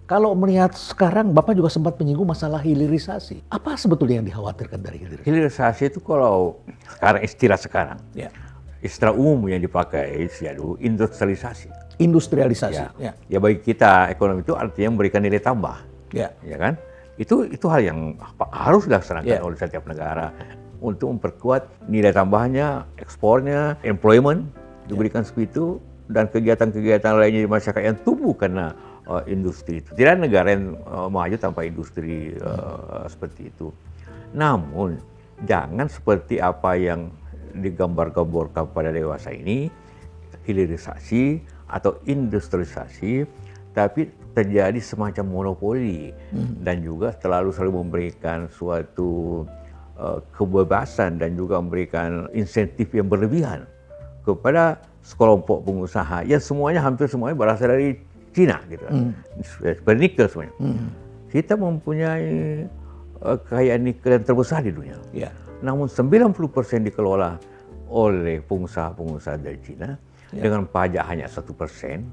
Kalau melihat sekarang, Bapak juga sempat menyinggung masalah hilirisasi. Apa sebetulnya yang dikhawatirkan dari hilirisasi? Hilirisasi itu kalau sekarang, Ya. istilah umum yang dipakai selalu industrialisasi. Industrialisasi. Ya bagi kita ekonomi itu artinya memberikan nilai tambah, Ya. ya kan? Itu hal yang harus dilaksanakan Ya. oleh setiap negara untuk memperkuat nilai tambahnya, ekspornya, employment diberikan seperti itu, dan kegiatan-kegiatan lainnya di masyarakat yang tumbuh karena industri itu. Tidak ada negara yang maju tanpa industri seperti itu. Namun jangan seperti apa yang digambar-gambarkan pada dewasa ini, hilirisasi atau industrialisasi, tapi terjadi semacam monopoli dan juga selalu memberikan suatu kebebasan dan juga memberikan insentif yang berlebihan kepada sekelompok pengusaha yang hampir semuanya berasal dari Cina gitu kan. Seperti nikel semuanya. Kita mempunyai kekayaan nikel yang terbesar di dunia. Ya. Namun 90% dikelola oleh pengusaha-pengusaha dari Cina dengan pajak hanya 1%,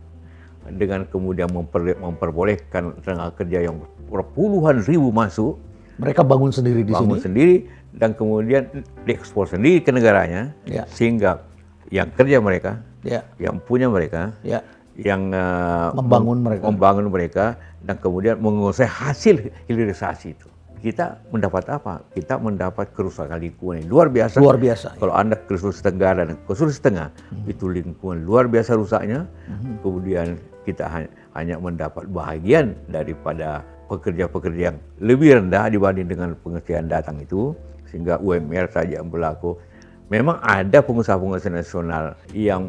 dengan kemudian memperbolehkan tenaga kerja yang puluhan ribu masuk. Mereka bangun sendiri di bangun sini. sendiri dan kemudian diekspor sendiri ke negaranya, sehingga yang kerja mereka, yang punya mereka, yang membangun mereka dan kemudian menguasai hasil hilirisasi itu. Kita mendapat apa? Kita mendapat kerusakan lingkungan yang luar biasa. Luar biasa. Kalau Anda ke Sulawesi Tenggara dan ke Sulawesi Tengah, itu lingkungan luar biasa rusaknya. Kemudian kita hanya mendapat bahagian daripada pekerja-pekerja yang lebih rendah dibanding dengan pengerjaan datang itu, sehingga UMR saja yang berlaku. Memang ada pengusaha-pengusaha nasional yang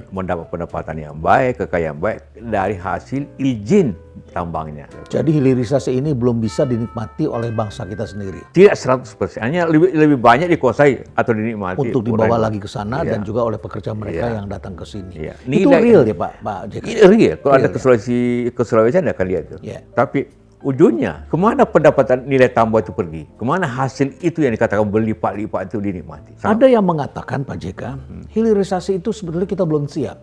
mendapat pendapatan yang baik, kekayaan baik dari hasil izin tambangnya. Jadi hilirisasi ini belum bisa dinikmati oleh bangsa kita sendiri. Tidak 100%, hanya lebih banyak dikuasai atau dinikmati. Untuk dibawa lagi ke sana dan juga oleh pekerja mereka yang datang ke sini. Itu Nilai, real ya Pak JK? Real. Kalau Anda ke Sulawesi Anda akan lihat itu. Tapi ujungnya, kemana pendapatan nilai tambah itu pergi? Kemana hasil itu yang dikatakan berlipat-lipat itu dinikmati? Ada yang mengatakan Pak JK, hilirisasi itu sebetulnya kita belum siap.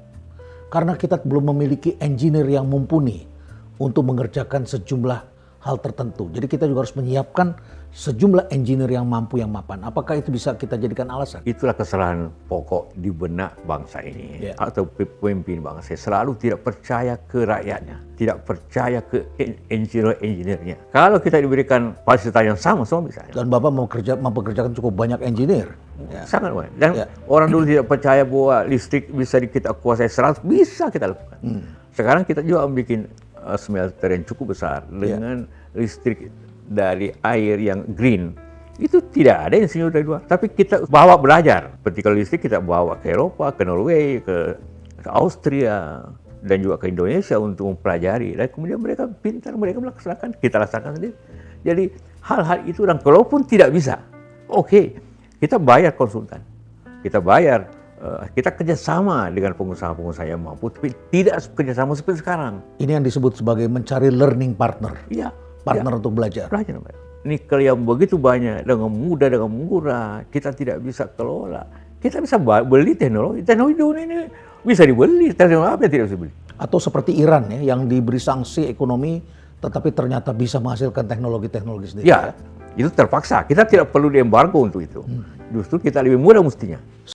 Karena kita belum memiliki engineer yang mumpuni untuk mengerjakan sejumlah hal tertentu. Jadi kita juga harus menyiapkan sejumlah engineer yang mampu, yang mapan. Apakah itu bisa kita jadikan alasan? Itulah kesalahan pokok di benak bangsa ini. Atau pemimpin bangsa selalu tidak percaya ke rakyatnya. Tidak percaya ke engineer-engineernya. Kalau kita diberikan fasilitas yang sama, semua bisa. Dan Bapak mempekerjakan cukup banyak engineer. Sangat banyak. Dan orang dulu tidak percaya bahwa listrik bisa kita kuasai 100%, bisa kita lakukan. Sekarang kita juga membuat smelter yang cukup besar dengan listrik dari air yang green. Itu tidak ada insinyur dari luar, tapi kita bawa belajar. Seperti kalau listrik kita bawa ke Eropa, ke Norway, ke Austria, dan juga ke Indonesia untuk mempelajari. Dan kemudian mereka pintar, mereka melaksanakan, kita laksanakan sendiri. Jadi hal-hal itu, dan kalaupun tidak bisa, oke, kita bayar konsultan, kita kerjasama dengan pengusaha-pengusaha yang mampu, tapi tidak kerjasama seperti sekarang. Ini yang disebut sebagai mencari learning partner. Partner untuk belajar. Nikel yang begitu banyak, dengan mudah, dengan murah, kita tidak bisa kelola. Kita bisa beli teknologi dunia ini bisa dibeli, teknologi apa yang tidak bisa beli? Atau seperti Iran ya, yang diberi sanksi ekonomi, tetapi ternyata bisa menghasilkan teknologi-teknologi sendiri. Itu terpaksa. Kita tidak perlu diembargo untuk itu. Justru kita lebih mudah mestinya.